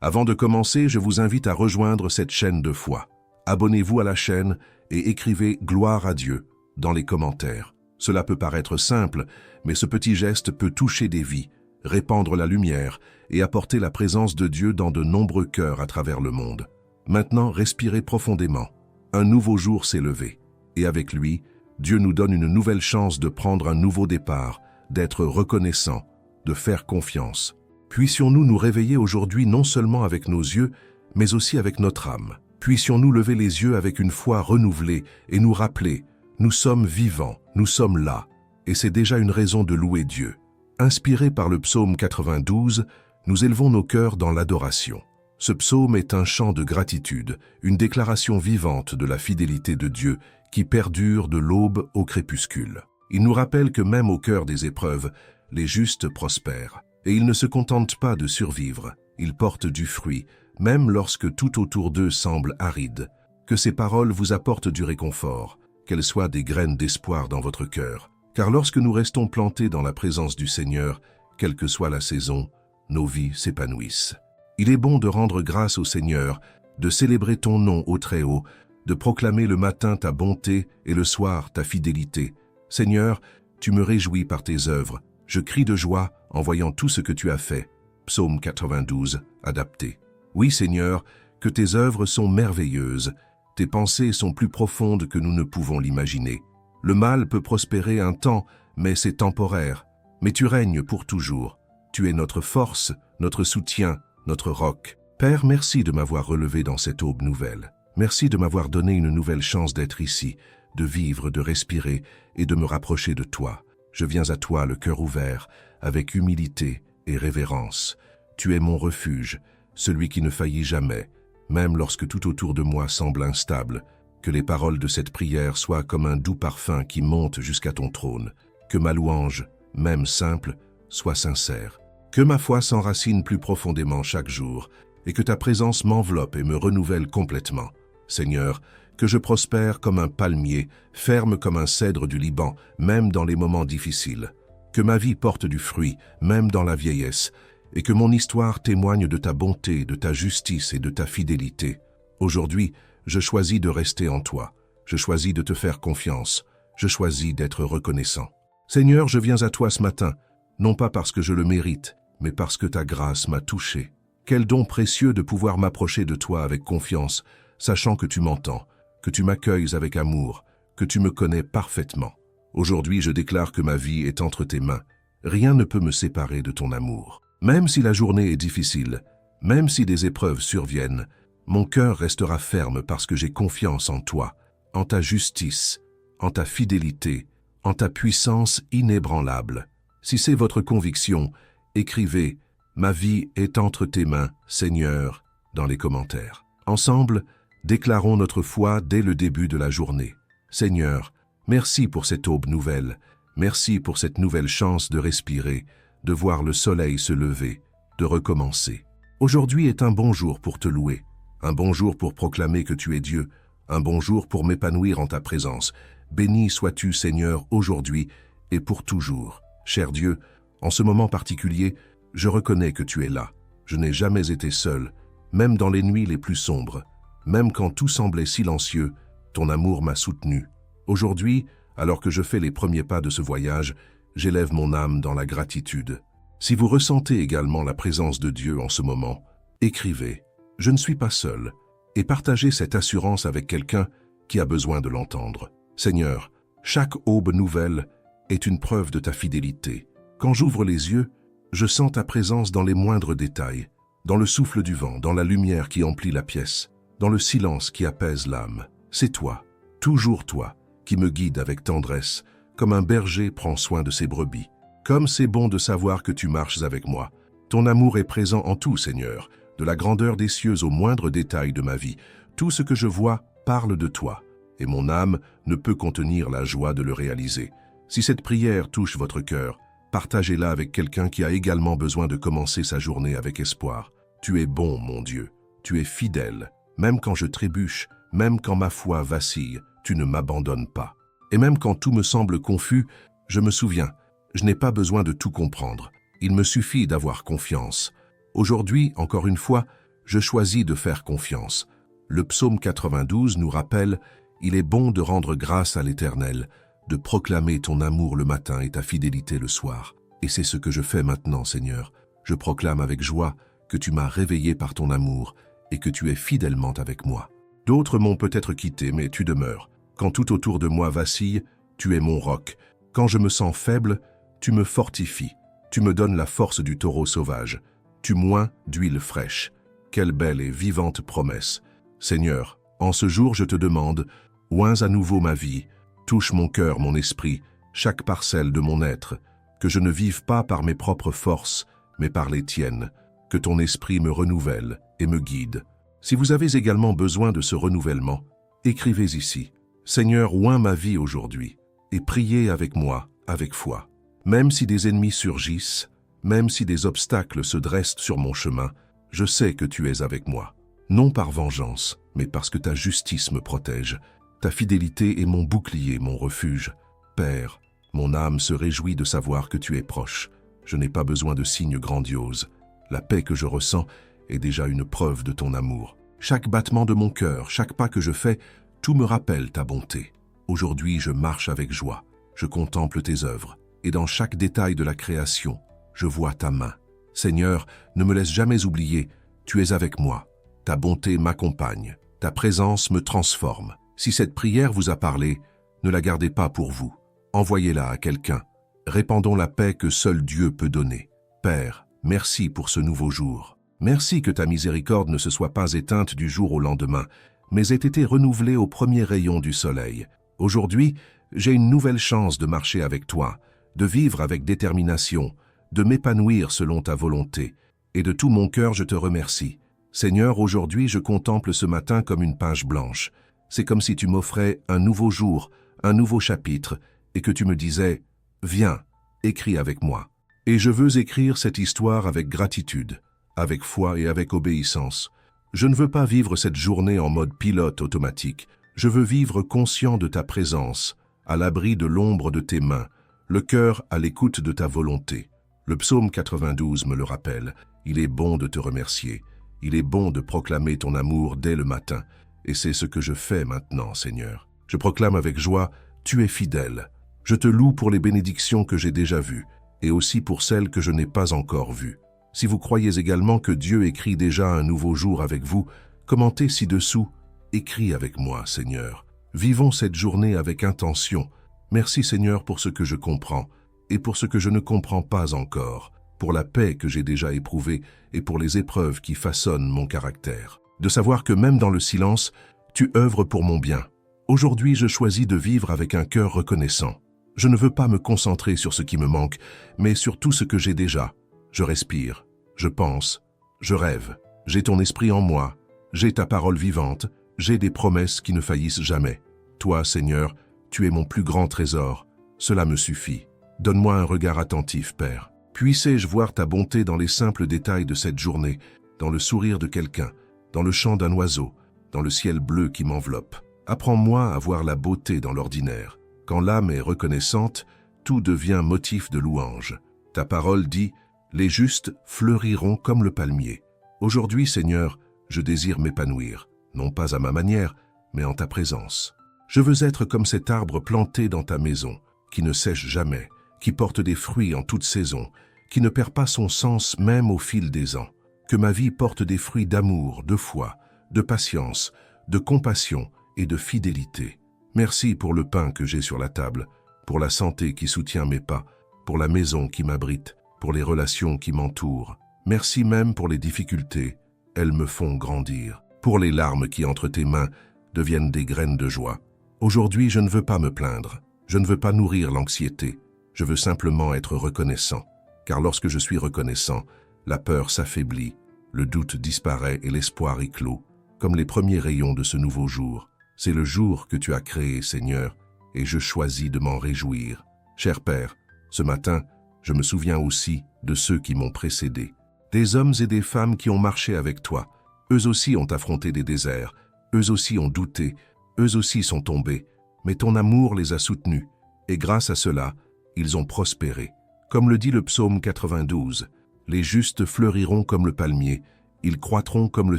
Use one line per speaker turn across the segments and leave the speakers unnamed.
Avant de commencer, je vous invite à rejoindre cette chaîne de foi. Abonnez-vous à la chaîne et écrivez « Gloire à Dieu » dans les commentaires. Cela peut paraître simple, mais ce petit geste peut toucher des vies, répandre la lumière et apporter la présence de Dieu dans de nombreux cœurs à travers le monde. Maintenant, respirez profondément. Un nouveau jour s'est levé. Et avec lui, Dieu nous donne une nouvelle chance de prendre un nouveau départ, d'être reconnaissant, de faire confiance. Puissions-nous nous réveiller aujourd'hui non seulement avec nos yeux, mais aussi avec notre âme. Puissions-nous lever les yeux avec une foi renouvelée et nous rappeler, nous sommes vivants, nous sommes là, et c'est déjà une raison de louer Dieu. Inspirés par le psaume 92, nous élevons nos cœurs dans l'adoration. Ce psaume est un chant de gratitude, une déclaration vivante de la fidélité de Dieu qui perdure de l'aube au crépuscule. Il nous rappelle que même au cœur des épreuves, les justes prospèrent. Et ils ne se contentent pas de survivre, ils portent du fruit, même lorsque tout autour d'eux semble aride. Que ces paroles vous apportent du réconfort, qu'elles soient des graines d'espoir dans votre cœur. Car lorsque nous restons plantés dans la présence du Seigneur, quelle que soit la saison, nos vies s'épanouissent. Il est bon de rendre grâce au Seigneur, de célébrer ton nom au Très-Haut, de proclamer le matin ta bonté et le soir ta fidélité. Seigneur, tu me réjouis par tes œuvres. Je crie de joie en voyant tout ce que tu as fait. Psaume 92, adapté. Oui, Seigneur, que tes œuvres sont merveilleuses. Tes pensées sont plus profondes que nous ne pouvons l'imaginer. Le mal peut prospérer un temps, mais c'est temporaire. Mais tu règnes pour toujours. Tu es notre force, notre soutien, notre roc. Père, merci de m'avoir relevé dans cette aube nouvelle. Merci de m'avoir donné une nouvelle chance d'être ici, de vivre, de respirer et de me rapprocher de toi. Je viens à toi le cœur ouvert, avec humilité et révérence. Tu es mon refuge, celui qui ne faillit jamais, même lorsque tout autour de moi semble instable. Que les paroles de cette prière soient comme un doux parfum qui monte jusqu'à ton trône. Que ma louange, même simple, soit sincère. Que ma foi s'enracine plus profondément chaque jour, et que ta présence m'enveloppe et me renouvelle complètement. Seigneur, que je prospère comme un palmier, ferme comme un cèdre du Liban, même dans les moments difficiles. Que ma vie porte du fruit, même dans la vieillesse, et que mon histoire témoigne de ta bonté, de ta justice et de ta fidélité. Aujourd'hui, je choisis de rester en toi. Je choisis de te faire confiance. Je choisis d'être reconnaissant. Seigneur, je viens à toi ce matin, non pas parce que je le mérite, mais parce que ta grâce m'a touché. Quel don précieux de pouvoir m'approcher de toi avec confiance, sachant que tu m'entends, que tu m'accueilles avec amour, que tu me connais parfaitement. Aujourd'hui, je déclare que ma vie est entre tes mains. Rien ne peut me séparer de ton amour. Même si la journée est difficile, même si des épreuves surviennent, mon cœur restera ferme parce que j'ai confiance en toi, en ta justice, en ta fidélité, en ta puissance inébranlable. Si c'est votre conviction, écrivez « Ma vie est entre tes mains, Seigneur » dans les commentaires. Ensemble, déclarons notre foi dès le début de la journée. Seigneur, merci pour cette aube nouvelle, merci pour cette nouvelle chance de respirer, de voir le soleil se lever, de recommencer. Aujourd'hui est un bon jour pour te louer, un bon jour pour proclamer que tu es Dieu, un bon jour pour m'épanouir en ta présence. Béni sois-tu, Seigneur, aujourd'hui et pour toujours. Cher Dieu, en ce moment particulier, je reconnais que tu es là. Je n'ai jamais été seul, même dans les nuits les plus sombres. Même quand tout semblait silencieux, ton amour m'a soutenu. Aujourd'hui, alors que je fais les premiers pas de ce voyage, j'élève mon âme dans la gratitude. Si vous ressentez également la présence de Dieu en ce moment, écrivez « Je ne suis pas seul » et partagez cette assurance avec quelqu'un qui a besoin de l'entendre. Seigneur, chaque aube nouvelle est une preuve de ta fidélité. Quand j'ouvre les yeux, je sens ta présence dans les moindres détails, dans le souffle du vent, dans la lumière qui emplit la pièce, dans le silence qui apaise l'âme. C'est toi, toujours toi, qui me guide avec tendresse, comme un berger prend soin de ses brebis. Comme c'est bon de savoir que tu marches avec moi. Ton amour est présent en tout, Seigneur, de la grandeur des cieux au moindre détail de ma vie. Tout ce que je vois parle de toi, et mon âme ne peut contenir la joie de le réaliser. Si cette prière touche votre cœur, partagez-la avec quelqu'un qui a également besoin de commencer sa journée avec espoir. Tu es bon, mon Dieu, tu es fidèle. Même quand je trébuche, même quand ma foi vacille, tu ne m'abandonnes pas. Et même quand tout me semble confus, je me souviens, je n'ai pas besoin de tout comprendre. Il me suffit d'avoir confiance. Aujourd'hui, encore une fois, je choisis de faire confiance. Le psaume 92 nous rappelle « Il est bon de rendre grâce à l'Éternel, de proclamer ton amour le matin et ta fidélité le soir. » Et c'est ce que je fais maintenant, Seigneur. Je proclame avec joie que tu m'as réveillé par ton amour et que tu es fidèlement avec moi. D'autres m'ont peut-être quitté, mais tu demeures. Quand tout autour de moi vacille, tu es mon roc. Quand je me sens faible, tu me fortifies. Tu me donnes la force du taureau sauvage. Tu moins d'huile fraîche. Quelle belle et vivante promesse. Seigneur, en ce jour je te demande, oins à nouveau ma vie, touche mon cœur, mon esprit, chaque parcelle de mon être, que je ne vive pas par mes propres forces, mais par les tiennes, que ton esprit me renouvelle et me guide. Si vous avez également besoin de ce renouvellement, écrivez ici, Seigneur, oins ma vie aujourd'hui, et priez avec moi, avec foi. Même si des ennemis surgissent, même si des obstacles se dressent sur mon chemin, je sais que tu es avec moi. Non par vengeance, mais parce que ta justice me protège. Ta fidélité est mon bouclier, mon refuge. Père, mon âme se réjouit de savoir que tu es proche. Je n'ai pas besoin de signes grandioses. La paix que je ressens est déjà une preuve de ton amour. Chaque battement de mon cœur, chaque pas que je fais, tout me rappelle ta bonté. Aujourd'hui, je marche avec joie. Je contemple tes œuvres. Et dans chaque détail de la création, je vois ta main. Seigneur, ne me laisse jamais oublier, tu es avec moi. Ta bonté m'accompagne. Ta présence me transforme. Si cette prière vous a parlé, ne la gardez pas pour vous. Envoyez-la à quelqu'un. Répandons la paix que seul Dieu peut donner. Père, merci pour ce nouveau jour. Merci que ta miséricorde ne se soit pas éteinte du jour au lendemain, mais ait été renouvelée au premier rayon du soleil. Aujourd'hui, j'ai une nouvelle chance de marcher avec toi, de vivre avec détermination, de m'épanouir selon ta volonté. Et de tout mon cœur, je te remercie. Seigneur, aujourd'hui, je contemple ce matin comme une page blanche. C'est comme si tu m'offrais un nouveau jour, un nouveau chapitre, et que tu me disais « Viens, écris avec moi ». Et je veux écrire cette histoire avec gratitude, avec foi et avec obéissance. Je ne veux pas vivre cette journée en mode pilote automatique. Je veux vivre conscient de ta présence, à l'abri de l'ombre de tes mains, le cœur à l'écoute de ta volonté. Le psaume 92 me le rappelle. Il est bon de te remercier. Il est bon de proclamer ton amour dès le matin. Et c'est ce que je fais maintenant, Seigneur. Je proclame avec joie, tu es fidèle. Je te loue pour les bénédictions que j'ai déjà vues, et aussi pour celles que je n'ai pas encore vues. Si vous croyez également que Dieu écrit déjà un nouveau jour avec vous, commentez ci-dessous, écris avec moi, Seigneur. Vivons cette journée avec intention. Merci, Seigneur, pour ce que je comprends, et pour ce que je ne comprends pas encore, pour la paix que j'ai déjà éprouvée et pour les épreuves qui façonnent mon caractère. De savoir que même dans le silence, tu œuvres pour mon bien. Aujourd'hui, je choisis de vivre avec un cœur reconnaissant. Je ne veux pas me concentrer sur ce qui me manque, mais sur tout ce que j'ai déjà. Je respire, je pense, je rêve. J'ai ton esprit en moi, j'ai ta parole vivante, j'ai des promesses qui ne faillissent jamais. Toi, Seigneur, tu es mon plus grand trésor. Cela me suffit. Donne-moi un regard attentif, Père. Puissé-je voir ta bonté dans les simples détails de cette journée, dans le sourire de quelqu'un, dans le chant d'un oiseau, dans le ciel bleu qui m'enveloppe. Apprends-moi à voir la beauté dans l'ordinaire. Quand l'âme est reconnaissante, tout devient motif de louange. Ta parole dit « Les justes fleuriront comme le palmier ». Aujourd'hui, Seigneur, je désire m'épanouir, non pas à ma manière, mais en ta présence. Je veux être comme cet arbre planté dans ta maison, qui ne sèche jamais, qui porte des fruits en toute saison, qui ne perd pas son sens même au fil des ans. Que ma vie porte des fruits d'amour, de foi, de patience, de compassion et de fidélité. Merci pour le pain que j'ai sur la table, pour la santé qui soutient mes pas, pour la maison qui m'abrite, pour les relations qui m'entourent. Merci même pour les difficultés, elles me font grandir. Pour les larmes qui entre tes mains deviennent des graines de joie. Aujourd'hui, je ne veux pas me plaindre, je ne veux pas nourrir l'anxiété, je veux simplement être reconnaissant. Car lorsque je suis reconnaissant, la peur s'affaiblit, le doute disparaît et l'espoir éclot, comme les premiers rayons de ce nouveau jour. C'est le jour que tu as créé, Seigneur, et je choisis de m'en réjouir. Cher Père, ce matin, je me souviens aussi de ceux qui m'ont précédé, des hommes et des femmes qui ont marché avec toi. Eux aussi ont affronté des déserts, eux aussi ont douté, eux aussi sont tombés, mais ton amour les a soutenus, et grâce à cela, ils ont prospéré. Comme le dit le psaume 92, « Les justes fleuriront comme le palmier, Ils croîtront comme le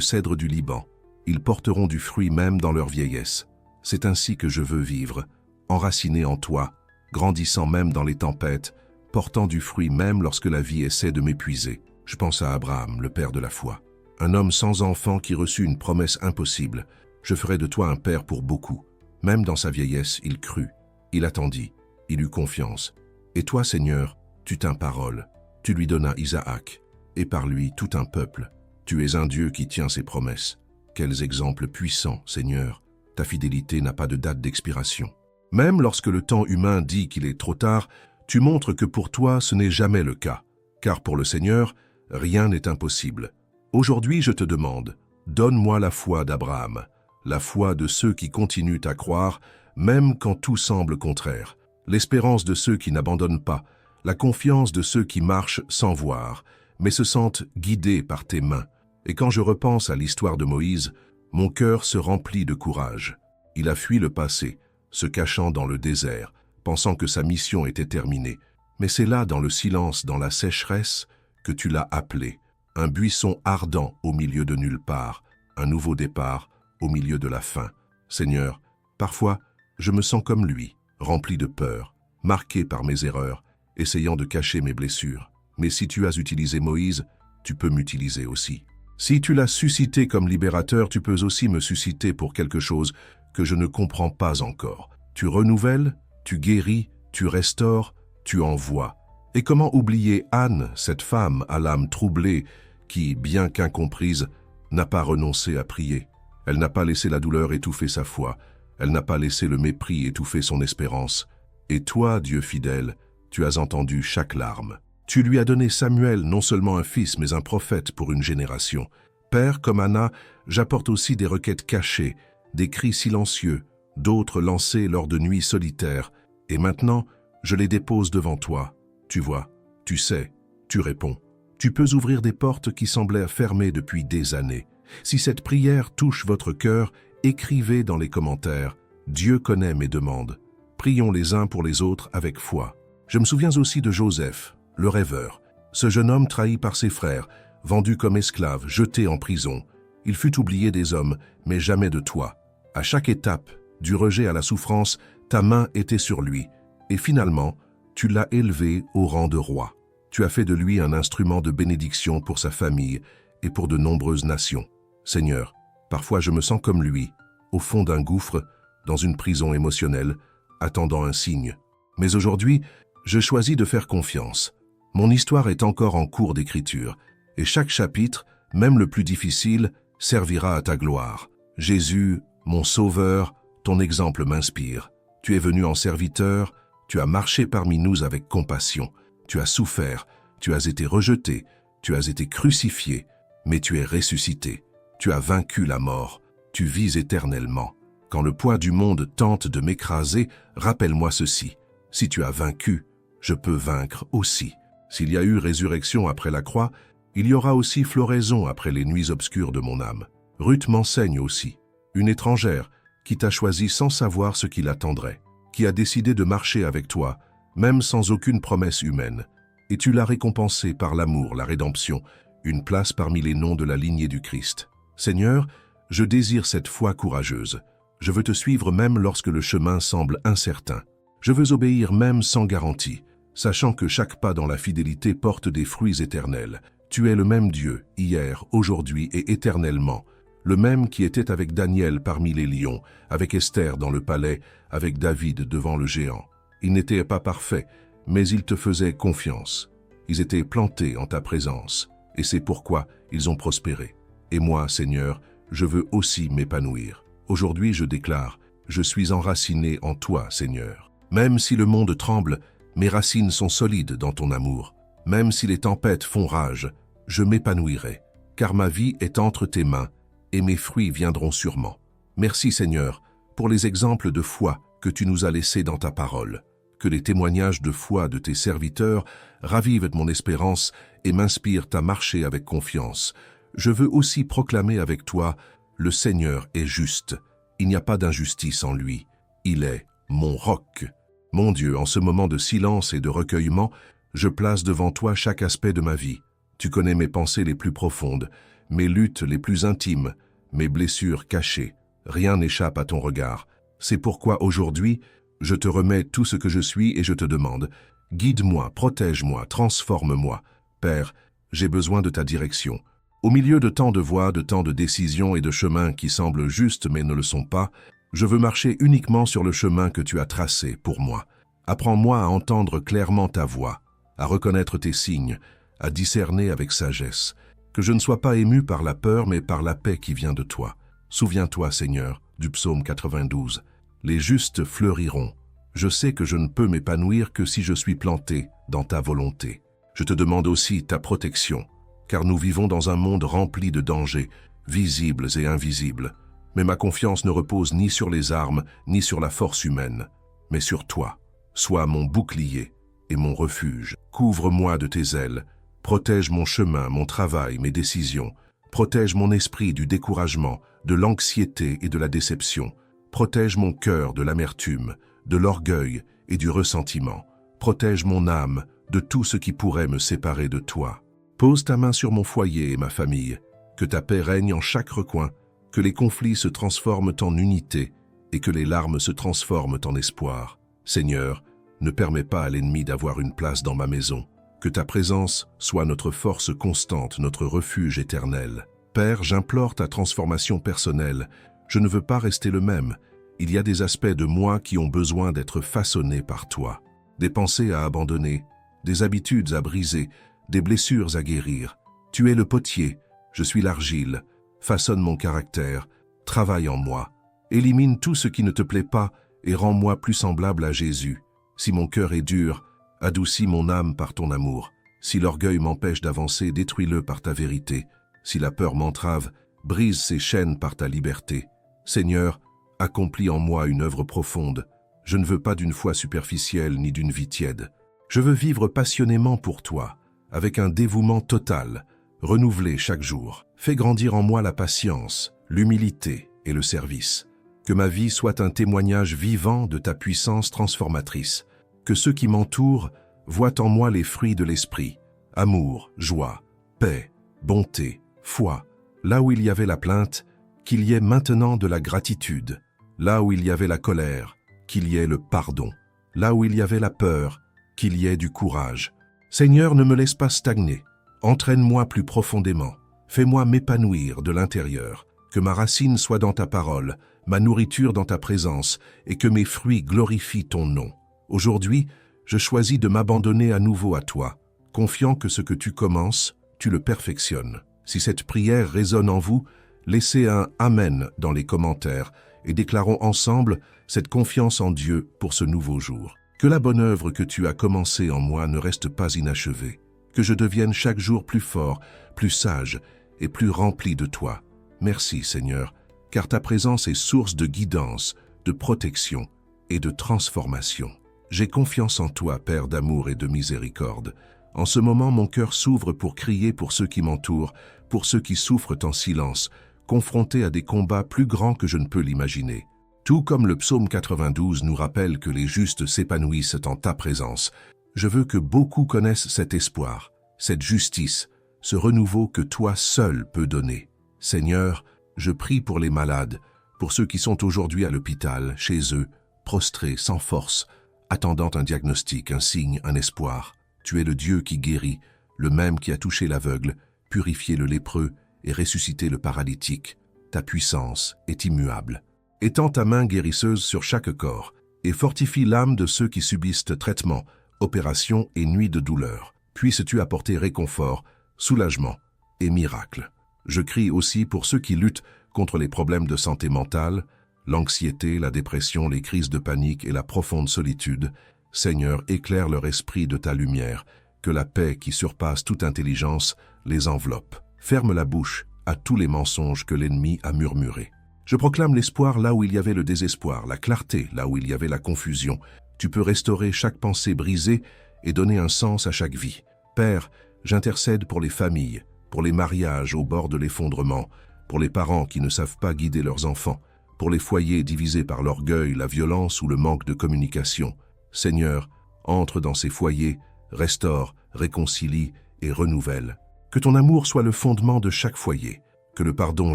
cèdre du Liban. Ils porteront du fruit même dans leur vieillesse. C'est ainsi que je veux vivre, enraciné en toi, grandissant même dans les tempêtes, portant du fruit même lorsque la vie essaie de m'épuiser. Je pense à Abraham, le père de la foi. Un homme sans enfant qui reçut une promesse impossible. Je ferai de toi un père pour beaucoup. Même dans sa vieillesse, il crut. Il attendit. Il eut confiance. Et toi, Seigneur, tu tins parole. Tu lui donnas Isaac. Et par lui, tout un peuple. Tu es un Dieu qui tient ses promesses. Quels exemples puissants, Seigneur. Ta fidélité n'a pas de date d'expiration. Même lorsque le temps humain dit qu'il est trop tard, tu montres que pour toi, ce n'est jamais le cas. Car pour le Seigneur, rien n'est impossible. Aujourd'hui, je te demande, donne-moi la foi d'Abraham, la foi de ceux qui continuent à croire, même quand tout semble contraire, l'espérance de ceux qui n'abandonnent pas, la confiance de ceux qui marchent sans voir, mais se sentent guidés par tes mains. Et quand je repense à l'histoire de Moïse, mon cœur se remplit de courage. Il a fui le passé, se cachant dans le désert, pensant que sa mission était terminée. Mais c'est là, dans le silence, dans la sécheresse, que tu l'as appelé. Un buisson ardent au milieu de nulle part, un nouveau départ au milieu de la fin. Seigneur, parfois, je me sens comme lui, rempli de peur, marqué par mes erreurs, essayant de cacher mes blessures. Mais si tu as utilisé Moïse, tu peux m'utiliser aussi. Si tu l'as suscité comme libérateur, tu peux aussi me susciter pour quelque chose que je ne comprends pas encore. Tu renouvelles, tu guéris, tu restaures, tu envoies. Et comment oublier Anne, cette femme à l'âme troublée, qui, bien qu'incomprise, n'a pas renoncé à prier. Elle n'a pas laissé la douleur étouffer sa foi. Elle n'a pas laissé le mépris étouffer son espérance. Et toi, Dieu fidèle, tu as entendu chaque larme. Tu lui as donné Samuel, non seulement un fils, mais un prophète pour une génération. Père, comme Anna, j'apporte aussi des requêtes cachées, des cris silencieux, d'autres lancés lors de nuits solitaires. Et maintenant, je les dépose devant toi. Tu vois, tu sais, tu réponds. Tu peux ouvrir des portes qui semblaient fermées depuis des années. Si cette prière touche votre cœur, écrivez dans les commentaires « Dieu connaît mes demandes ». Prions les uns pour les autres avec foi. Je me souviens aussi de Joseph, le rêveur. Ce jeune homme trahi par ses frères, vendu comme esclave, jeté en prison. Il fut oublié des hommes, mais jamais de toi. À chaque étape, du rejet à la souffrance, ta main était sur lui. Et finalement, tu l'as élevé au rang de roi. Tu as fait de lui un instrument de bénédiction pour sa famille et pour de nombreuses nations. Seigneur, parfois je me sens comme lui, au fond d'un gouffre, dans une prison émotionnelle, attendant un signe. Mais aujourd'hui, je choisis de faire confiance. Mon histoire est encore en cours d'écriture, et chaque chapitre, même le plus difficile, servira à ta gloire. Jésus, mon Sauveur, ton exemple m'inspire. Tu es venu en serviteur, tu as marché parmi nous avec compassion, tu as souffert, tu as été rejeté, tu as été crucifié, mais tu es ressuscité. Tu as vaincu la mort, tu vis éternellement. Quand le poids du monde tente de m'écraser, rappelle-moi ceci. Si tu as vaincu, je peux vaincre aussi. S'il y a eu résurrection après la croix, il y aura aussi floraison après les nuits obscures de mon âme. Ruth m'enseigne aussi, une étrangère qui t'a choisi sans savoir ce qui l'attendrait, qui a décidé de marcher avec toi, même sans aucune promesse humaine. Et tu l'as récompensée par l'amour, la rédemption, une place parmi les noms de la lignée du Christ. Seigneur, je désire cette foi courageuse. Je veux te suivre même lorsque le chemin semble incertain. Je veux obéir même sans garantie, sachant que chaque pas dans la fidélité porte des fruits éternels. Tu es le même Dieu, hier, aujourd'hui et éternellement, le même qui était avec Daniel parmi les lions, avec Esther dans le palais, avec David devant le géant. Ils n'étaient pas parfaits, mais ils te faisaient confiance. Ils étaient plantés en ta présence, et c'est pourquoi ils ont prospéré. Et moi, Seigneur, je veux aussi m'épanouir. Aujourd'hui, je déclare, je suis enraciné en toi, Seigneur. Même si le monde tremble, mes racines sont solides dans ton amour. Même si les tempêtes font rage, je m'épanouirai, car ma vie est entre tes mains, et mes fruits viendront sûrement. Merci, Seigneur, pour les exemples de foi que tu nous as laissés dans ta parole. Que les témoignages de foi de tes serviteurs ravivent mon espérance et m'inspirent à marcher avec confiance. Je veux aussi proclamer avec toi, le Seigneur est juste. Il n'y a pas d'injustice en lui. Il est mon roc. Mon Dieu, en ce moment de silence et de recueillement, je place devant toi chaque aspect de ma vie. Tu connais mes pensées les plus profondes, mes luttes les plus intimes, mes blessures cachées. Rien n'échappe à ton regard. C'est pourquoi aujourd'hui, je te remets tout ce que je suis et je te demande, guide-moi, protège-moi, transforme-moi. Père, j'ai besoin de ta direction. Au milieu de tant de voies, de tant de décisions et de chemins qui semblent justes mais ne le sont pas, je veux marcher uniquement sur le chemin que tu as tracé pour moi. Apprends-moi à entendre clairement ta voix, à reconnaître tes signes, à discerner avec sagesse, que je ne sois pas ému par la peur mais par la paix qui vient de toi. Souviens-toi, Seigneur, du psaume 92. Les justes fleuriront. Je sais que je ne peux m'épanouir que si je suis planté dans ta volonté. Je te demande aussi ta protection, car nous vivons dans un monde rempli de dangers, visibles et invisibles. Mais ma confiance ne repose ni sur les armes, ni sur la force humaine, mais sur toi. Sois mon bouclier et mon refuge. Couvre-moi de tes ailes. Protège mon chemin, mon travail, mes décisions. Protège mon esprit du découragement, de l'anxiété et de la déception. Protège mon cœur de l'amertume, de l'orgueil et du ressentiment. Protège mon âme de tout ce qui pourrait me séparer de toi. Pose ta main sur mon foyer et ma famille. Que ta paix règne en chaque recoin, que les conflits se transforment en unité et que les larmes se transforment en espoir. Seigneur, ne permets pas à l'ennemi d'avoir une place dans ma maison. Que ta présence soit notre force constante, notre refuge éternel. Père, j'implore ta transformation personnelle. Je ne veux pas rester le même. Il y a des aspects de moi qui ont besoin d'être façonnés par toi. Des pensées à abandonner, des habitudes à briser, des blessures à guérir. Tu es le potier, je suis l'argile. Façonne mon caractère, travaille en moi. Élimine tout ce qui ne te plaît pas et rends-moi plus semblable à Jésus. Si mon cœur est dur, adoucis mon âme par ton amour. Si l'orgueil m'empêche d'avancer, détruis-le par ta vérité. Si la peur m'entrave, brise ses chaînes par ta liberté. Seigneur, accomplis en moi une œuvre profonde. Je ne veux pas d'une foi superficielle ni d'une vie tiède. Je veux vivre passionnément pour toi, avec un dévouement total, renouvelé chaque jour. Fais grandir en moi la patience, l'humilité et le service. Que ma vie soit un témoignage vivant de ta puissance transformatrice. Que ceux qui m'entourent voient en moi les fruits de l'esprit. Amour, joie, paix, bonté, foi. Là où il y avait la plainte, qu'il y ait maintenant de la gratitude. Là où il y avait la colère, qu'il y ait le pardon. Là où il y avait la peur, qu'il y ait du courage. Seigneur, ne me laisse pas stagner. Entraîne-moi plus profondément. Fais-moi m'épanouir de l'intérieur. Que ma racine soit dans ta parole, ma nourriture dans ta présence, et que mes fruits glorifient ton nom. Aujourd'hui, je choisis de m'abandonner à nouveau à toi, confiant que ce que tu commences, tu le perfectionnes. Si cette prière résonne en vous, laissez un « Amen » dans les commentaires et déclarons ensemble cette confiance en Dieu pour ce nouveau jour. Que la bonne œuvre que tu as commencée en moi ne reste pas inachevée. Que je devienne chaque jour plus fort, plus sage et plus rempli de toi. Merci Seigneur, car ta présence est source de guidance, de protection et de transformation. J'ai confiance en toi, Père d'amour et de miséricorde. En ce moment, mon cœur s'ouvre pour crier pour ceux qui m'entourent, pour ceux qui souffrent en silence, confrontés à des combats plus grands que je ne peux l'imaginer. Tout comme le psaume 92 nous rappelle que les justes s'épanouissent en ta présence, je veux que beaucoup connaissent cet espoir, cette justice, ce renouveau que toi seul peux donner. Seigneur, je prie pour les malades, pour ceux qui sont aujourd'hui à l'hôpital, chez eux, prostrés, sans force, attendant un diagnostic, un signe, un espoir. Tu es le Dieu qui guérit, le même qui a touché l'aveugle, purifié le lépreux et ressuscité le paralytique. Ta puissance est immuable. Étends ta main guérisseuse sur chaque corps et fortifie l'âme de ceux qui subissent traitement, opération et nuit de douleur. Puisses-tu apporter réconfort, soulagement et miracle. Je crie aussi pour ceux qui luttent contre les problèmes de santé mentale, l'anxiété, la dépression, les crises de panique et la profonde solitude. Seigneur, éclaire leur esprit de ta lumière, que la paix qui surpasse toute intelligence les enveloppe. Ferme la bouche à tous les mensonges que l'ennemi a murmurés. Je proclame l'espoir là où il y avait le désespoir, la clarté là où il y avait la confusion. Tu peux restaurer chaque pensée brisée et donner un sens à chaque vie. Père, j'intercède pour les familles, pour les mariages au bord de l'effondrement, pour les parents qui ne savent pas guider leurs enfants, pour les foyers divisés par l'orgueil, la violence ou le manque de communication. Seigneur, entre dans ces foyers, restaure, réconcilie et renouvelle. Que ton amour soit le fondement de chaque foyer, que le pardon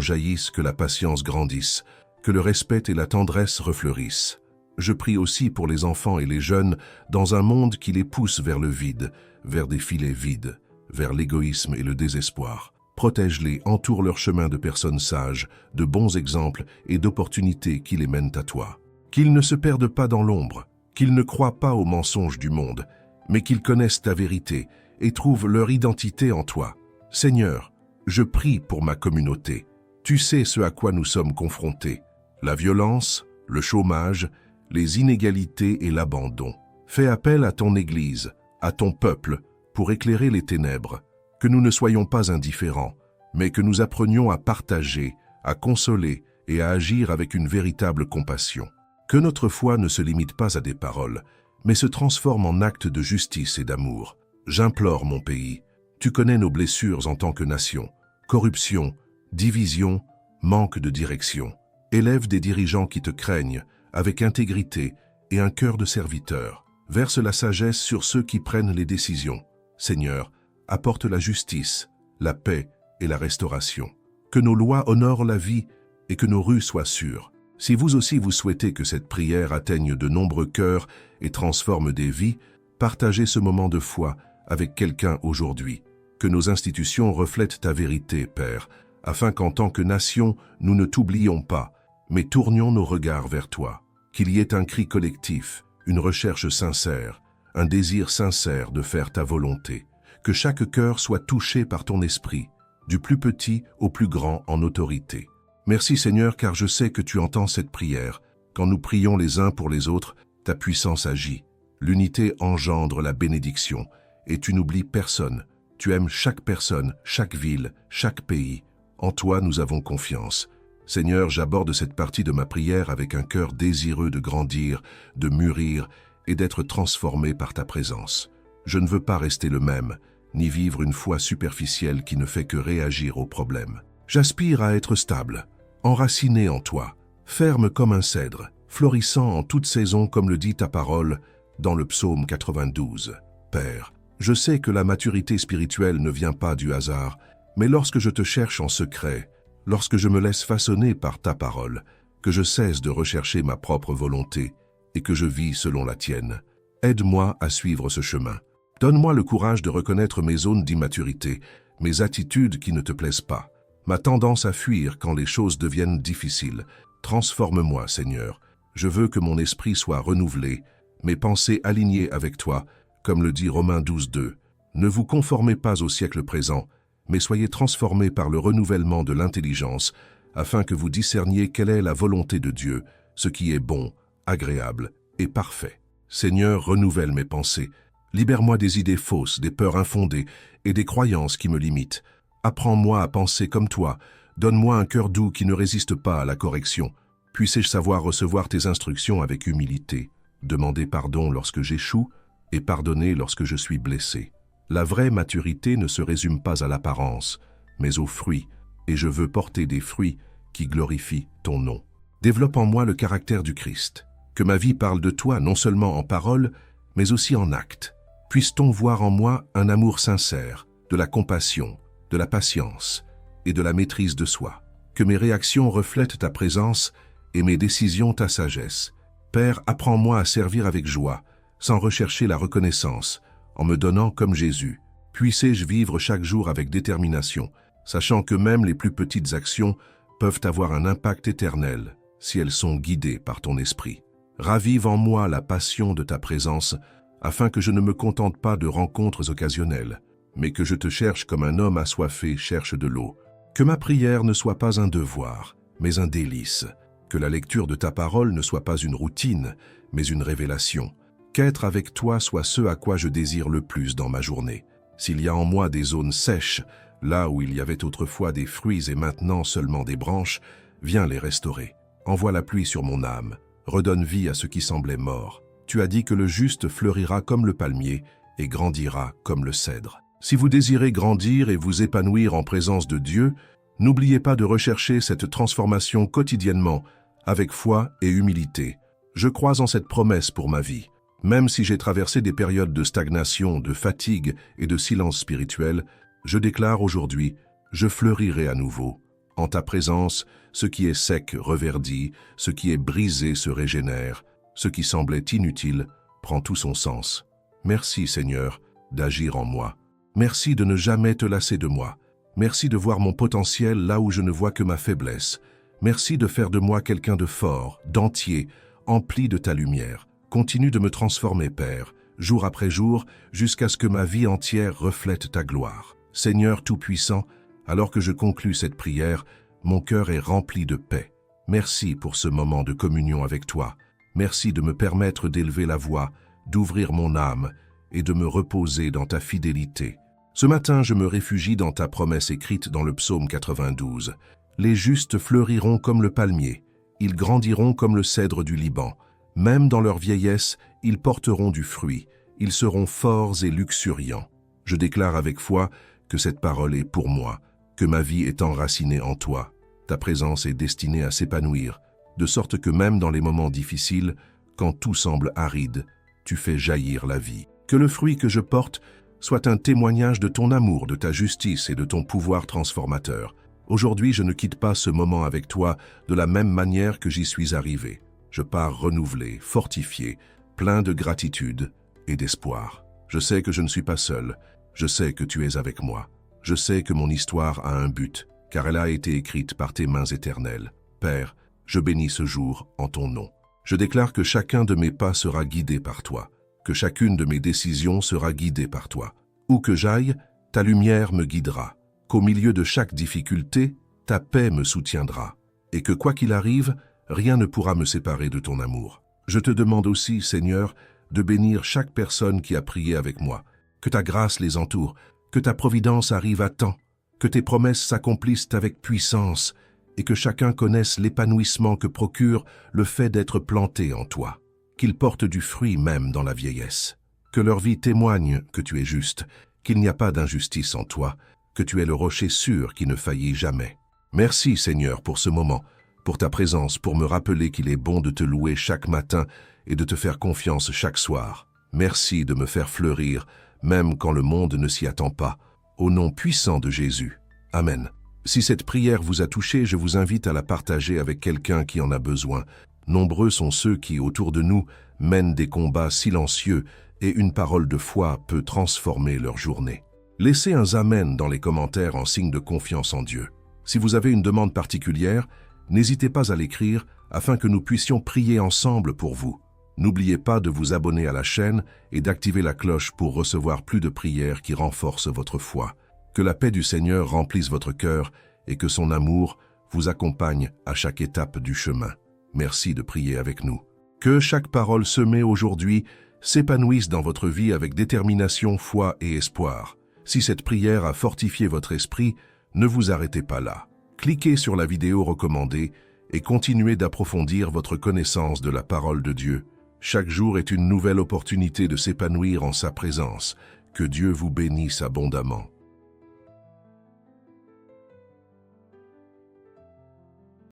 jaillisse, que la patience grandisse, que le respect et la tendresse refleurissent. Je prie aussi pour les enfants et les jeunes dans un monde qui les pousse vers le vide, vers des filets vides, vers l'égoïsme et le désespoir. Protège-les, entoure leur chemin de personnes sages, de bons exemples et d'opportunités qui les mènent à toi. Qu'ils ne se perdent pas dans l'ombre, qu'ils ne croient pas aux mensonges du monde, mais qu'ils connaissent ta vérité et trouvent leur identité en toi. Seigneur, je prie pour ma communauté. Tu sais ce à quoi nous sommes confrontés. La violence, le chômage, les inégalités et l'abandon. Fais appel à ton Église, à ton peuple, pour éclairer les ténèbres. Que nous ne soyons pas indifférents, mais que nous apprenions à partager, à consoler et à agir avec une véritable compassion. Que notre foi ne se limite pas à des paroles, mais se transforme en actes de justice et d'amour. J'implore mon pays, tu connais nos blessures en tant que nation. Corruption, division, manque de direction. Élève des dirigeants qui te craignent, avec intégrité et un cœur de serviteur. Verse la sagesse sur ceux qui prennent les décisions. Seigneur, apporte la justice, la paix et la restauration. Que nos lois honorent la vie et que nos rues soient sûres. Si vous aussi vous souhaitez que cette prière atteigne de nombreux cœurs et transforme des vies, partagez ce moment de foi avec quelqu'un aujourd'hui. Que nos institutions reflètent ta vérité, Père, afin qu'en tant que nation, nous ne t'oublions pas, mais tournions nos regards vers toi. Qu'il y ait un cri collectif, une recherche sincère, un désir sincère de faire ta volonté. Que chaque cœur soit touché par ton esprit, du plus petit au plus grand en autorité. Merci Seigneur, car je sais que tu entends cette prière. Quand nous prions les uns pour les autres, ta puissance agit. L'unité engendre la bénédiction, et tu n'oublies personne. Tu aimes chaque personne, chaque ville, chaque pays. En toi, nous avons confiance. Seigneur, j'aborde cette partie de ma prière avec un cœur désireux de grandir, de mûrir et d'être transformé par ta présence. Je ne veux pas rester le même, ni vivre une foi superficielle qui ne fait que réagir aux problèmes. J'aspire à être stable, enraciné en toi, ferme comme un cèdre, florissant en toute saison comme le dit ta parole dans le psaume 92. Père, je sais que la maturité spirituelle ne vient pas du hasard, mais lorsque je te cherche en secret, lorsque je me laisse façonner par ta parole, que je cesse de rechercher ma propre volonté et que je vis selon la tienne, aide-moi à suivre ce chemin. Donne-moi le courage de reconnaître mes zones d'immaturité, mes attitudes qui ne te plaisent pas, ma tendance à fuir quand les choses deviennent difficiles. Transforme-moi, Seigneur. Je veux que mon esprit soit renouvelé, mes pensées alignées avec toi, comme le dit Romains 12:2. Ne vous conformez pas au siècle présent, mais soyez transformés par le renouvellement de l'intelligence, afin que vous discerniez quelle est la volonté de Dieu, ce qui est bon, agréable et parfait. Seigneur, renouvelle mes pensées. Libère-moi des idées fausses, des peurs infondées et des croyances qui me limitent. Apprends-moi à penser comme toi. Donne-moi un cœur doux qui ne résiste pas à la correction. Puisse-je savoir recevoir tes instructions avec humilité, demander pardon lorsque j'échoue et pardonner lorsque je suis blessé. La vraie maturité ne se résume pas à l'apparence, mais aux fruits, et je veux porter des fruits qui glorifient ton nom. Développe en moi le caractère du Christ. Que ma vie parle de toi non seulement en parole, mais aussi en acte. Puisse-t-on voir en moi un amour sincère, de la compassion, de la patience et de la maîtrise de soi. Que mes réactions reflètent ta présence et mes décisions ta sagesse. Père, apprends-moi à servir avec joie, sans rechercher la reconnaissance, en me donnant comme Jésus. Puissé-je vivre chaque jour avec détermination, sachant que même les plus petites actions peuvent avoir un impact éternel si elles sont guidées par ton esprit. Ravive en moi la passion de ta présence, afin que je ne me contente pas de rencontres occasionnelles, mais que je te cherche comme un homme assoiffé cherche de l'eau. Que ma prière ne soit pas un devoir, mais un délice. Que la lecture de ta parole ne soit pas une routine, mais une révélation. Qu'être avec toi soit ce à quoi je désire le plus dans ma journée. S'il y a en moi des zones sèches, là où il y avait autrefois des fruits et maintenant seulement des branches, viens les restaurer. Envoie la pluie sur mon âme, redonne vie à ce qui semblait mort. Tu as dit que le juste fleurira comme le palmier et grandira comme le cèdre. Si vous désirez grandir et vous épanouir en présence de Dieu, n'oubliez pas de rechercher cette transformation quotidiennement, avec foi et humilité. Je crois en cette promesse pour ma vie. Même si j'ai traversé des périodes de stagnation, de fatigue et de silence spirituel, Je déclare aujourd'hui, je fleurirai à nouveau. En ta présence, ce qui est sec reverdit, ce qui est brisé se régénère, ce qui semblait inutile prend tout son sens. Merci Seigneur d'agir en moi. Merci de ne jamais te lasser de moi. Merci de voir mon potentiel là où je ne vois que ma faiblesse. Merci de faire de moi quelqu'un de fort, d'entier, empli de ta lumière. Continue de me transformer, Père, jour après jour, jusqu'à ce que ma vie entière reflète ta gloire. Seigneur Tout-Puissant, alors que je conclus cette prière, mon cœur est rempli de paix. Merci pour ce moment de communion avec toi. Merci de me permettre d'élever la voix, d'ouvrir mon âme et de me reposer dans ta fidélité. Ce matin, je me réfugie dans ta promesse écrite dans le psaume 92. Les justes fleuriront comme le palmier, ils grandiront comme le cèdre du Liban. Même dans leur vieillesse, ils porteront du fruit, ils seront forts et luxuriants. Je déclare avec foi que cette parole est pour moi, que ma vie est enracinée en toi. Ta présence est destinée à s'épanouir, de sorte que même dans les moments difficiles, quand tout semble aride, tu fais jaillir la vie. Que le fruit que je porte soit un témoignage de ton amour, de ta justice et de ton pouvoir transformateur. Aujourd'hui, je ne quitte pas ce moment avec toi de la même manière que j'y suis arrivé. Je pars renouvelé, fortifié, plein de gratitude et d'espoir. Je sais que je ne suis pas seul. Je sais que tu es avec moi. Je sais que mon histoire a un but, car elle a été écrite par tes mains éternelles. Père, je bénis ce jour en ton nom. Je déclare que chacun de mes pas sera guidé par toi, que chacune de mes décisions sera guidée par toi. Où que j'aille, ta lumière me guidera, qu'au milieu de chaque difficulté, ta paix me soutiendra, et que quoi qu'il arrive, rien ne pourra me séparer de ton amour. Je te demande aussi, Seigneur, de bénir chaque personne qui a prié avec moi, que ta grâce les entoure, que ta providence arrive à temps, que tes promesses s'accomplissent avec puissance, et que chacun connaisse l'épanouissement que procure le fait d'être planté en toi, qu'ils portent du fruit même dans la vieillesse. Que leur vie témoigne que tu es juste, qu'il n'y a pas d'injustice en toi, que tu es le rocher sûr qui ne faillit jamais. Merci Seigneur pour ce moment, pour ta présence, pour me rappeler qu'il est bon de te louer chaque matin et de te faire confiance chaque soir. Merci de me faire fleurir, même quand le monde ne s'y attend pas. Au nom puissant de Jésus. Amen. Si cette prière vous a touché, je vous invite à la partager avec quelqu'un qui en a besoin. Nombreux sont ceux qui, autour de nous, mènent des combats silencieux et une parole de foi peut transformer leur journée. Laissez un Amen dans les commentaires en signe de confiance en Dieu. Si vous avez une demande particulière, n'hésitez pas à l'écrire afin que nous puissions prier ensemble pour vous. N'oubliez pas de vous abonner à la chaîne et d'activer la cloche pour recevoir plus de prières qui renforcent votre foi. Que la paix du Seigneur remplisse votre cœur et que son amour vous accompagne à chaque étape du chemin. Merci de prier avec nous. Que chaque parole semée aujourd'hui s'épanouisse dans votre vie avec détermination, foi et espoir. Si cette prière a fortifié votre esprit, ne vous arrêtez pas là. Cliquez sur la vidéo recommandée et continuez d'approfondir votre connaissance de la parole de Dieu. Chaque jour est une nouvelle opportunité de s'épanouir en sa présence. Que Dieu vous bénisse abondamment.